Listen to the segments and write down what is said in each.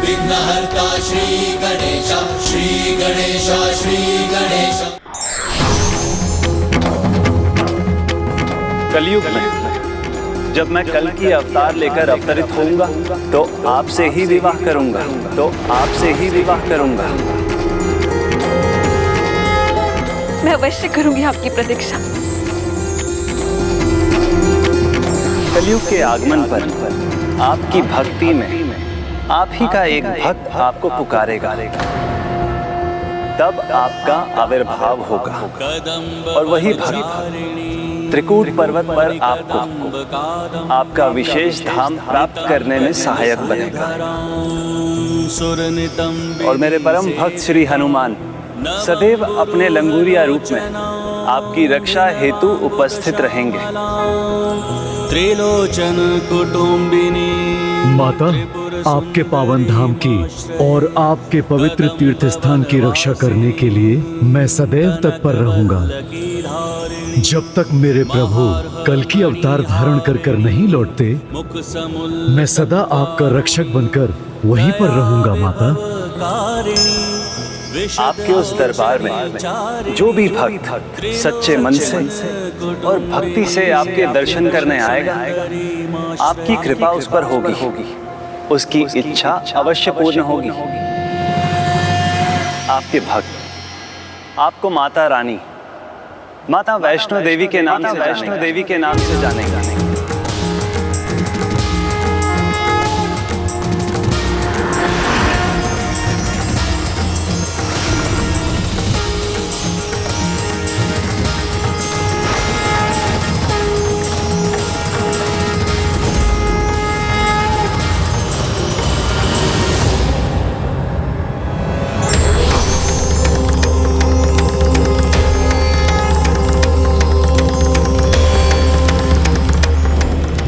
विघ्नहर्ता श्री गणेश, श्री गणेश, श्री गणेश। कलयुग में जब मैं कल की अवतार लेकर अवतरित होऊंगा तो आपसे ही विवाह करूंगा, मैं अवश्य करूंगी आपकी प्रतीक्षा। कलयुग के आगमन पर आपकी भक्ति में आप ही का एक भक्त आपको पुकारेगा, तब आपका आविर्भाव होगा और वही भक्त त्रिकूट पर्वत पर आपको आपका विशेष धाम प्राप्त करने में सहायक बनेगा। और मेरे परम भक्त श्री हनुमान सदैव अपने लंगूरिया रूप में आपकी रक्षा हेतु उपस्थित रहेंगे। त्रिलोचन कुटुंबिनी माता, आपके पावन धाम की और आपके पवित्र तीर्थ स्थान की रक्षा करने के लिए मैं सदैव तत्पर रहूंगा। जब तक मेरे प्रभु कल की अवतार धारण कर नहीं लौटते, मैं सदा आपका रक्षक बनकर वहीं पर रहूंगा। माता, आपके उस दरबार में जो भी भक्त सच्चे मन से और भक्ति से आपके दर्शन करने आएगा, आपकी कृपा उस पर होगी, उसकी इच्छा अवश्य पूर्ण होगी। आपके भक्त आपको माता रानी, माता वैष्णो देवी के नाम से जानेगा।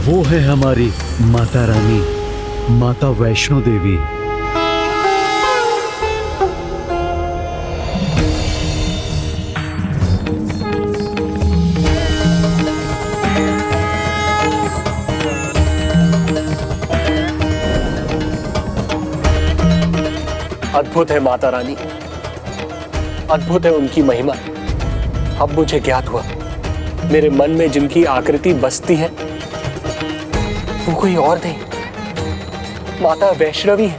वो है हमारी माता रानी, माता वैष्णो देवी। अद्भुत है माता रानी, अद्भुत है उनकी महिमा। अब मुझे ज्ञात हुआ, मेरे मन में जिनकी आकृति बसती है वो कोई और नहीं, माता वैष्णवी है।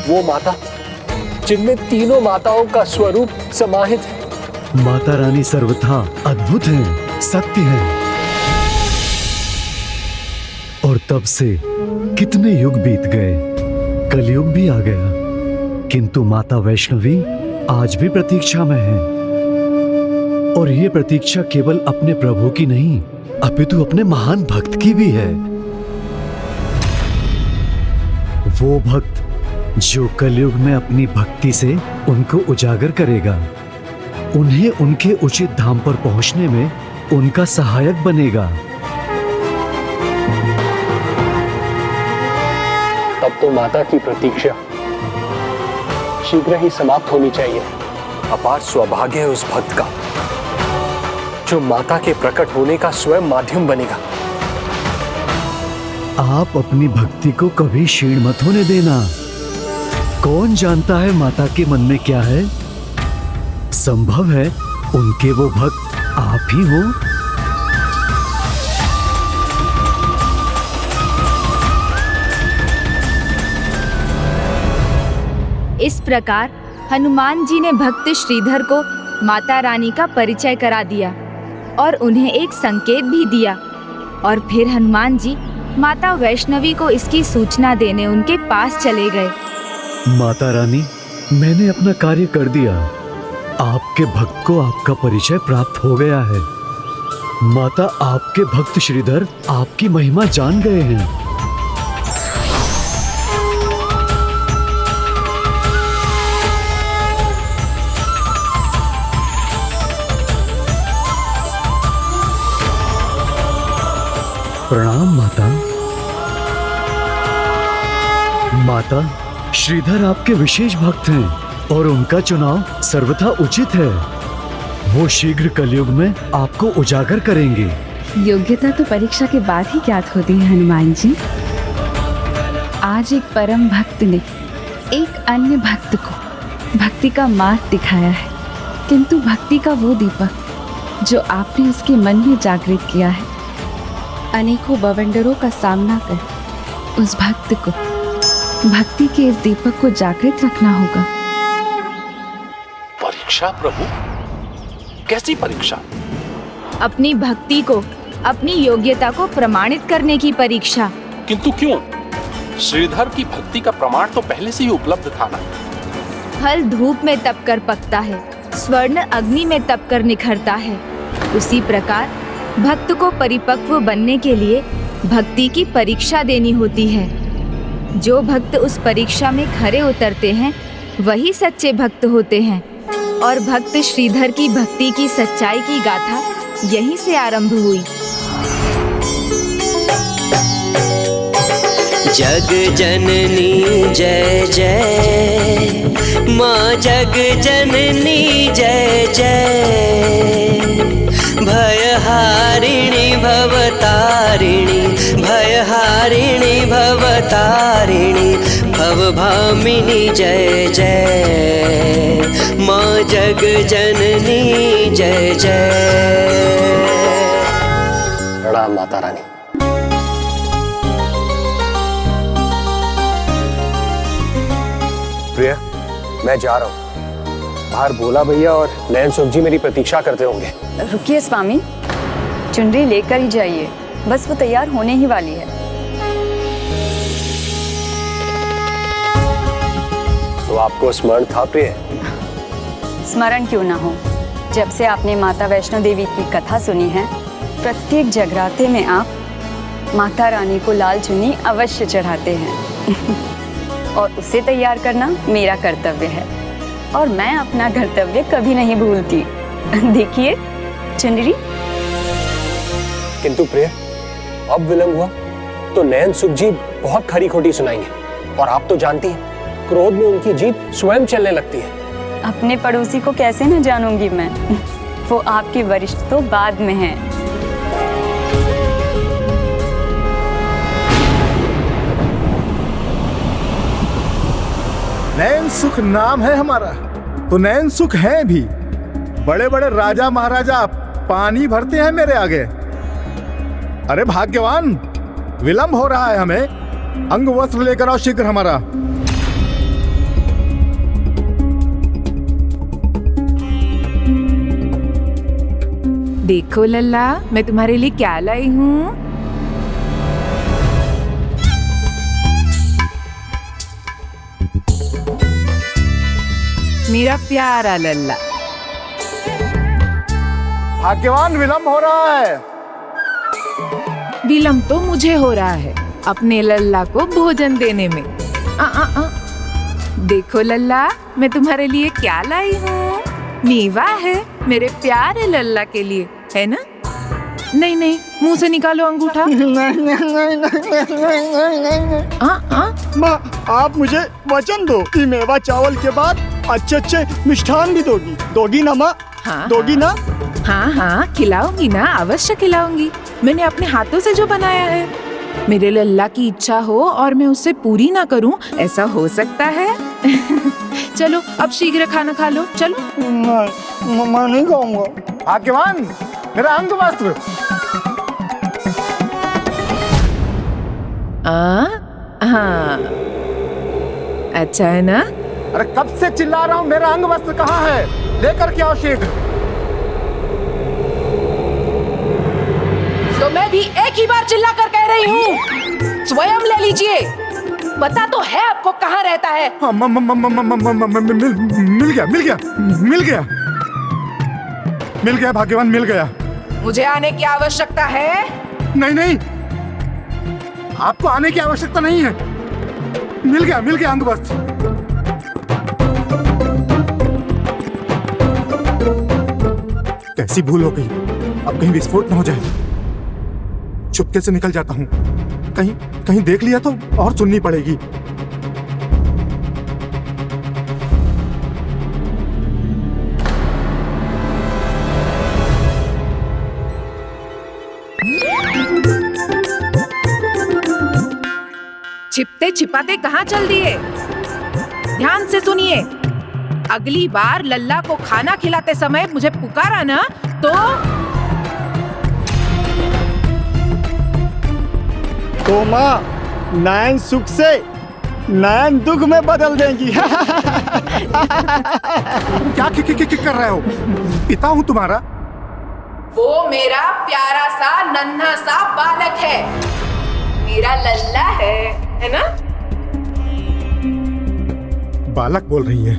वो माता जिनमें तीनों माताओं का स्वरूप समाहित है। माता रानी सर्वथा अद्भुत हैं, सत्य हैं। और तब से कितने युग बीत गए, कलयुग भी आ गया, किंतु माता वैष्णवी आज भी प्रतीक्षा में है। और ये प्रतीक्षा केवल अपने प्रभु की नहीं, अपितु अपने महान भक्त की भी है। वो भक्त जो कलयुग में अपनी भक्ति से उनको उजागर करेगा, उन्हें उनके उचित धाम पर पहुंचने में उनका सहायक बनेगा। तब तो माता की प्रतीक्षा शीघ्र ही समाप्त होनी चाहिए। अपार सौभाग्य है उस भक्त का जो माता के प्रकट होने का स्वयं माध्यम बनेगा। आप अपनी भक्ति को कभी क्षीण मत होने देना। कौन जानता है माता के मन में क्या है? संभव है उनके वो भक्त आप ही हो। इस प्रकार हनुमान जी ने भक्त श्रीधर को माता रानी का परिचय करा दिया और उन्हें एक संकेत भी दिया। और फिर हनुमान जी माता वैष्णवी को इसकी सूचना देने उनके पास चले गए। माता रानी, मैंने अपना कार्य कर दिया। आपके भक्त को आपका परिचय प्राप्त हो गया है। माता, आपके भक्त श्रीधर आपकी महिमा जान गए हैं। प्रणाम माता। माता, श्रीधर आपके विशेष भक्त हैं और उनका चुनाव सर्वथा उचित है। वो शीघ्र कलयुग में आपको उजागर करेंगे। योग्यता तो परीक्षा के बाद ही ज्ञात होती है हनुमान जी। आज एक परम भक्त ने एक अन्य भक्त को भक्ति का मार्ग दिखाया है, किंतु भक्ति का वो दीपक जो आपने उसके मन में जागृत किया है, अनेकों बवंडरों का सामना कर उस भक्त को भक्ति के इस दीपक को जागृत रखना होगा। परीक्षा प्रभु? कैसी परीक्षा? अपनी भक्ति को, अपनी योग्यता को प्रमाणित करने की परीक्षा। किंतु क्यों? श्रीधर की भक्ति का प्रमाण तो पहले से ही उपलब्ध था ना। फल धूप में तप कर पकता है, स्वर्ण अग्नि में तप कर निखरता है। उसी प्रकार भक्त को परिपक्व बनने के लिए भक्ति की परीक्षा देनी होती है। जो भक्त उस परीक्षा में खरे उतरते हैं वही सच्चे भक्त होते हैं। और भक्त श्रीधर की भक्ति की सच्चाई की गाथा यहीं से आरंभ हुई। जग जननी जय जय, माँ जग जननी जय जय। भयहारिणी भवतारिणी, भयहारिणी भवतारिणी, भवभामिनी जय जय। माँ जग जननी जय जय। प्रणाम माता रानी। प्रिया, मैं जा रहा हूँ। बाहर भोला भैया और नयन सुख जी मेरी प्रतीक्षा करते होंगे। रुकिए स्वामी, चुनरी लेकर ही जाइए, बस वो तैयार होने ही वाली है। तो आपको स्मरण था प्रिय? स्मरण क्यों ना हो, जब से आपने माता वैष्णो देवी की कथा सुनी है, प्रत्येक जगराते में आप माता रानी को लाल चुन्नी अवश्य चढ़ाते हैं। और उसे तैयार करना मेरा कर्तव्य है, और मैं अपना कर्तव्य कभी नहीं भूलती। देखिए चुनरी। किंतु प्रिय, अब विलंब हुआ तो नयन सुख जी बहुत खरी खोटी सुनाएंगे, और आप तो जानती हैं क्रोध में उनकी जीभ स्वयं चलने लगती है। अपने पड़ोसी को कैसे न जानूंगी मैं, वो आपके वरिष्ठ तो बाद में हैं। नयन सुख नाम है हमारा, तो नयन सुख है भी। बड़े बड़े राजा महाराजा पानी भरते हैं मेरे आगे। अरे भाग्यवान, विलंब हो रहा है हमें। अंग वस्त्र लेकर आओ शीघ्र हमारा। देखो लल्ला, मैं तुम्हारे लिए क्या लाई हूँ। मेरा प्यारा लल्ला। भाग्यवान, विलंब हो रहा है। विलंब तो मुझे हो रहा है अपने लल्ला को भोजन देने में। देखो लल्ला, मैं तुम्हारे लिए क्या लाई हूँ। मेवा है मेरे प्यारे लल्ला के लिए, है ना? नहीं नहीं, मुंह से निकालो अंगूठा। माँ, आप मुझे वचन दो कि मेवा चावल के बाद अच्छे अच्छे मिष्ठान भी दोगी ना माँ? हाँ, दोगी ना? हाँ हाँ, खिलाऊंगी ना, अवश्य खिलाऊंगी। मैंने अपने हाथों से जो बनाया है। मेरे लल्ला की इच्छा हो और मैं उससे पूरी ना करूं, ऐसा हो सकता है? चलो अब शीघ्र खाना खा लो, चलो। मैं नहीं खाऊंगा। भाग्यवान, मेरा अंग वस्त्र। हाँ, अच्छा है ना? अरे कब से चिल्ला रहा हूँ, मेरा अंग वस्त्र कहाँ है? लेकर के आओ शीघ्र। तो मैं भी एक ही बार चिल्ला कर कह रही हूँ, स्वयं ले लीजिए। पता तो है आपको कहाँ रहता है। हाँ, मिल गया मिल गया मिल गया मिल गया भाग्यवान, मिल गया। मुझे आने की आवश्यकता है? नहीं नहीं, आपको आने की आवश्यकता नहीं है। मिल गया अंग वस्त्र। कैसी भूल हो गई, अब कहीं विस्फोट न हो जाए। चुपके से निकल जाता हूँ, कहीं देख लिया तो और सुननी पड़ेगी। छिपते छिपाते कहाँ चल दिए? ध्यान से सुनिए, अगली बार लल्ला को खाना खिलाते समय मुझे पुकारा ना तो माँ नयन सुख से नयन दुख में बदल देंगी। क्या कर रहे हो? पिता हूँ तुम्हारा। वो मेरा प्यारा सा नन्हा सा बालक है, मेरा लल्ला है ना? बालक बोल रही है।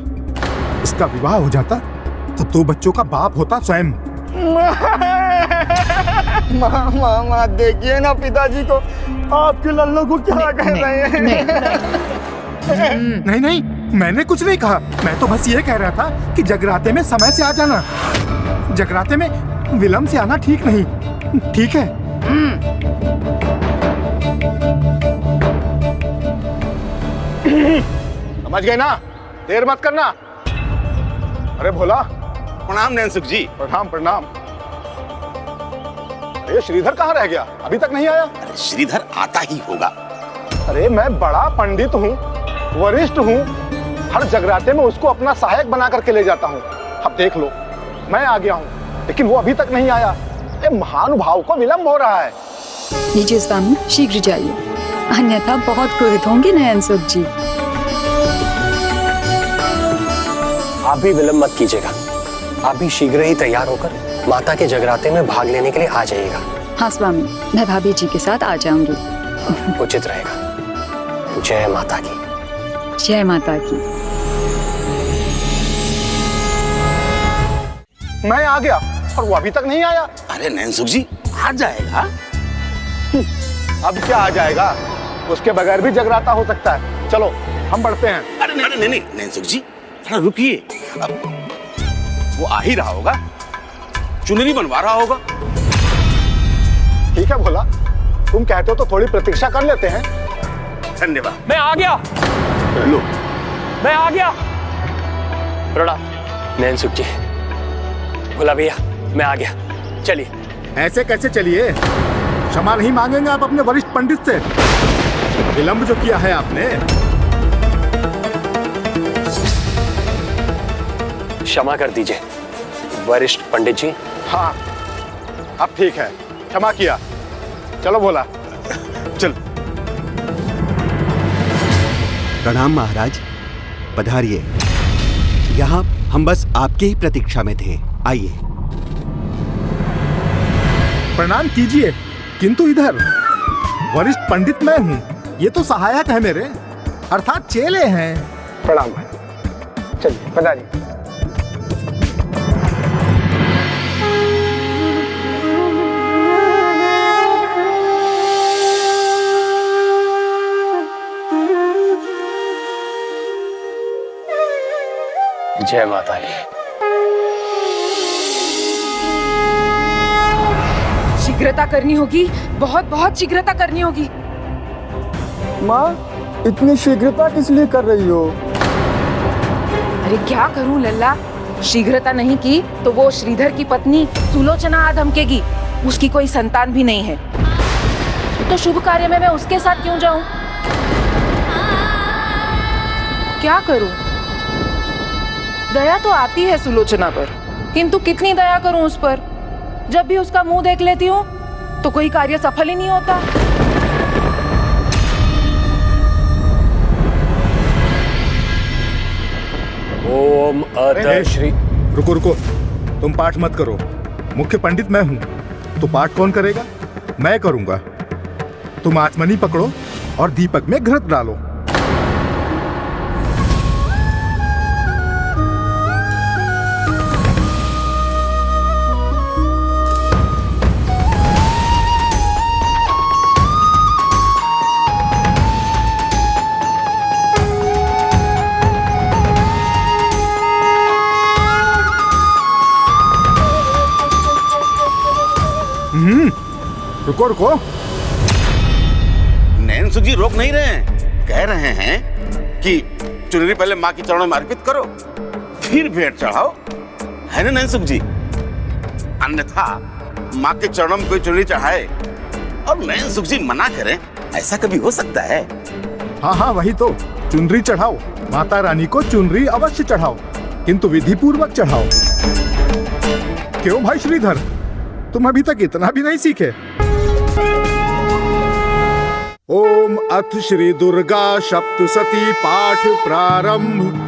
इसका विवाह हो जाता तो 2 बच्चों का बाप होता स्वयं। माँ देखिए ना पिताजी को, आपके लल्लू को क्या कह रहे हैं? नहीं, मैंने कुछ नहीं कहा। मैं तो बस ये कह रहा था कि जगराते में समय से आ जाना। जगराते में विलंब से आना ठीक नहीं। ठीक है? समझ गए ना? देर मत करना। अरे भोला। प्रणाम नैनसुख जी। प्रणाम। अरे श्रीधर कहाँ रह गया? अभी तक नहीं आया। अरे श्रीधर आता ही होगा। अरे मैं बड़ा पंडित हूँ, वरिष्ठ हूँ, हर जगराते में उसको अपना सहायक बना करके ले जाता हूँ। अब देख लो, मैं आ गया हूँ लेकिन वो अभी तक नहीं आया। महानुभाव को विलंब हो रहा है। लीजिए स्वामी, शीघ्र जाइए, अन्यथा बहुत क्रोधित होंगे नयन सुख जी। आप भी विलंब मत कीजिएगा। आप भी शीघ्र ही तैयार होकर माता के जगराते में भाग लेने के लिए आ जाइएगा। हाँ स्वामी, मैं भाभी जी के साथ आ जाऊंगी। उचित रहेगा। जय माता की। जय माता की। मैं आ गया और वो अभी तक नहीं आया। अरे नैनसुख जी आ जाएगा। अब क्या आ जाएगा? उसके बगैर भी जगराता हो सकता है। चलो हम बढ़ते हैं। अरे नहीं नैनसुख जी थोड़ा रुकिए। अब वो आ ही रहा होगा, चुनरी बनवा रहा होगा। ठीक है भोला, तुम कहते हो तो थोड़ी प्रतीक्षा कर लेते हैं। धन्यवाद। मैं आ गया। लो, मैं आ गया। प्रणाम नयन सुख जी। भोला भैया, मैं आ गया। चलिए। ऐसे कैसे चलिए? क्षमा नहीं मांगेंगे आप अपने वरिष्ठ पंडित से? विलंब जो किया है आपने। क्षमा कर दीजिए वरिष्ठ पंडित जी। हाँ, अब ठीक है, क्षमा किया। चलो भोला, चल। प्रणाम महाराज, पधारिए। यहाँ हम बस आपके ही प्रतीक्षा में थे, आइए। प्रणाम कीजिए, किंतु इधर वरिष्ठ पंडित मैं हूँ, ये तो सहायक है मेरे, अर्थात चेले हैं। प्रणाम भाई, चलिए पधारिए। जय माता दी। शीघ्रता करनी होगी, बहुत शीघ्रता करनी होगी। माँ इतनी शीघ्रता किस लिए कर रही हो? अरे क्या करूं लल्ला, शीघ्रता नहीं की तो वो श्रीधर की पत्नी सुलोचना आ धमकेगी। उसकी कोई संतान भी नहीं है, तो शुभ कार्य में मैं उसके साथ क्यों जाऊं? क्या करूं? दया तो आती है सुलोचना पर, किंतु कितनी दया करूं उस पर? जब भी उसका मुंह देख लेती हूं तो कोई कार्य सफल ही नहीं होता। ओम अद श्री। रुको, तुम पाठ मत करो। मुख्य पंडित मैं हूँ, तो पाठ कौन करेगा? मैं करूंगा। तुम आचमनी पकड़ो और दीपक में घृत डालो। रुको। नैनसुख जी रोक नहीं रहे हैं, कह रहे हैं कि चुनरी पहले माँ की चरणों में अर्पित करो, फिर भेंट चढ़ाओ, है ना नैनसुख जी? अन्यथा माँ के चरणों में कोई चुनरी चढ़ाए और नैनसुख जी मना करें, ऐसा कभी हो सकता है? हाँ हाँ वही तो, चुनरी चढ़ाओ, माता रानी को चुनरी अवश्य चढ़ाओ, किंतु विधि पूर्वक चढ़ाओ। क्यों भाई श्रीधर, तुम अभी तक इतना भी नहीं सीखे? ओम अथ श्री दुर्गा सप्तशती पाठ प्रारंभ।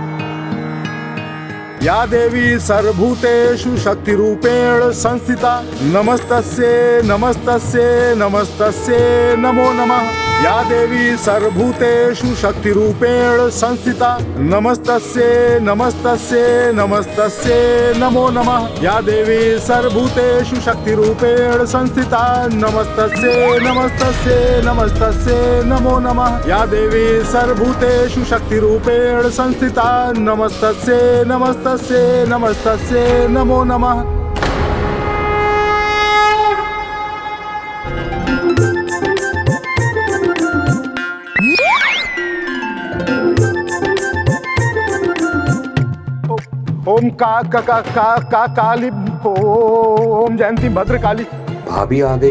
या देवी सर्वभूतेषु शक्ति रूपेण संस्थिता, नमस्तस्ये नमस्तस्ये नमस्तस्ये नमो नमः। या देवी सर्वभूतेषु शक्ति रूपेण संस्थिता, नमस्तस्ये नमस्तस्ये नमस्तस्ये नमो नमः। या देवी सर्वभूतेषु शक्ति रूपेण संस्थिता, नमस्तस्ये नमस्तस्ये नमस्तस्ये नमो नमः। या देवी सर्वभूतेषु शक्ति रूपेण संस्थिता, नमस्तस्ये नमस्तस्ये नमस्तस्ये नमो नमः। ओम काली, ओम जयंती भद्रकाली। भाभी आ गई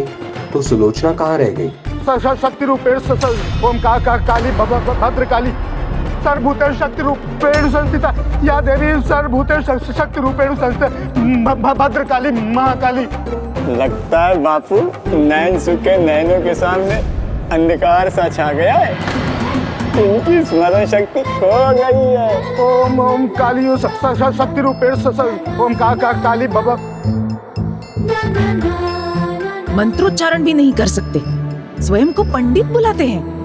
तो सुलोचना कहाँ रह गई? शक्ति रूपेण ओम काली भद्रकाली सर्वभूतेषु शक्ति रूपेण संस्थिता। या देवी सर्वभूतेषु शक्ति रूपेण संस्थिता, भद्रकाली महाकाली। लगता है बापू नैन सुख के नैनों के सामने अंधकार सा छा गया है, इनकी स्मरण शक्ति खो गई है। ओम ओम काली शक्ति रूपेण ओम काली बाबा। मंत्रोच्चारण भी नहीं कर सकते, स्वयं को पंडित बुलाते हैं।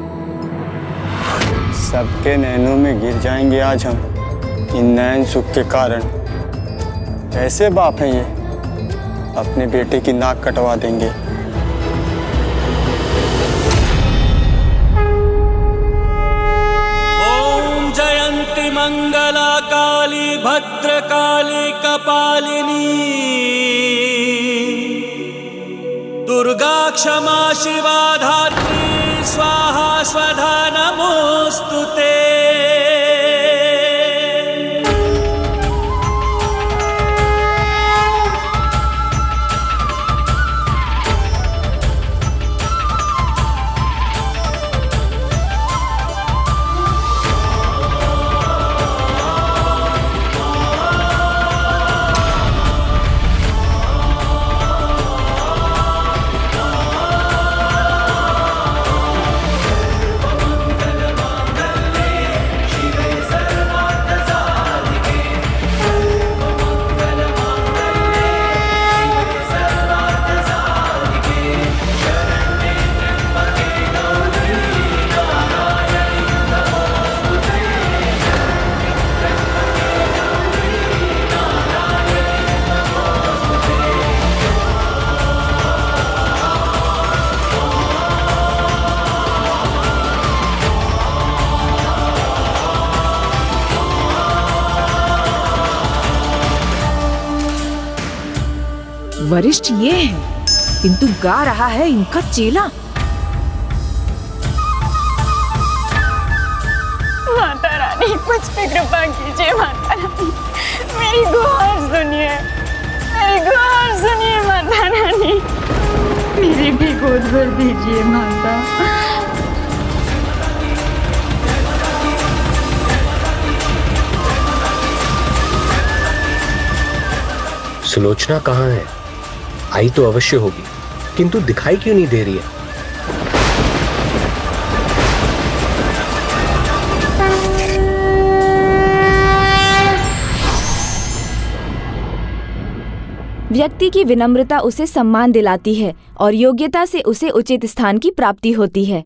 सबके नैनों में गिर जाएंगे आज हम, इन नैन सुख के कारण। ऐसे बाप हैं ये, अपने बेटे की नाक कटवा देंगे। जयंती मंगला काली भद्रकाली कपालिनी, दुर्गा क्षमा शिवा धात्री स्वाहा स्वधा नमोस्तुते। वरिष्ठ ये है, किंतु गा रहा है इनका चेला। माता रानी कुछ भी कृपा कीजिए, माता रानी मेरी गुहार सुनिए, मेरी गुहार सुनिए माता रानी, मेरी भी गोद भर दीजिए माता। सुलोचना कहाँ है? आई तो अवश्य होगी, किंतु दिखाई क्यों नहीं दे रही है? व्यक्ति की विनम्रता उसे सम्मान दिलाती है और योग्यता से उसे उचित स्थान की प्राप्ति होती है।